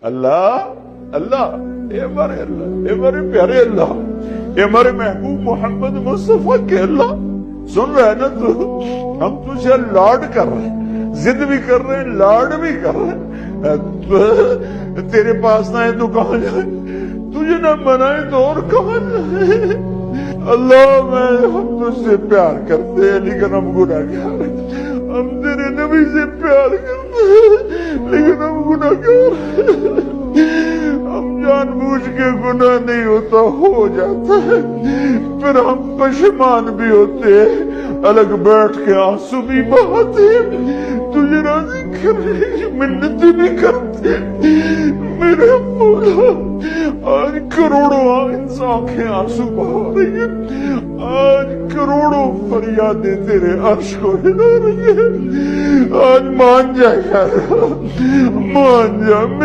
اللہ اللہ، اے ہمارے اللہ، اے ہمارے پیارے اللہ، اے ہمارے محبوب محمد مصطفیٰ کے اللہ، سن رہے نا تو؟ ہم تجھے لاڈ کر رہے ہیں، ضد بھی کر رہے ہیں، لاڈ بھی کر رہے ہیں۔ تیرے پاس نہ ہے تو کہاں جائے، تجھے نہ منائے تو اور کہاں جائے۔ اللہ ہم تجھ سے پیار کرتے ہیں لیکن ہم گناہگار ہیں، ہم تیرے نبی سے پیار کرتے ہیں لیکن ہم گناہگار ہیں، ہم جان بوجھ کے گناہ نہیں ہوتا ہو جاتا ہے، پھر ہم پشیمان بھی ہوتے ہیں، الگ بیٹھ کے آنسو بھی بہاتے ہیں، تجھے راضی کرنے کی منتیں بھی کرتے ہیں۔ میرے مولا آج کروڑوں آنکھیں آنسو بہا رہی ہیں، آج کروڑوں فریادیں تیرے عرش کو ہلا رہی ہیں، آج مان جا یار، مان جا۔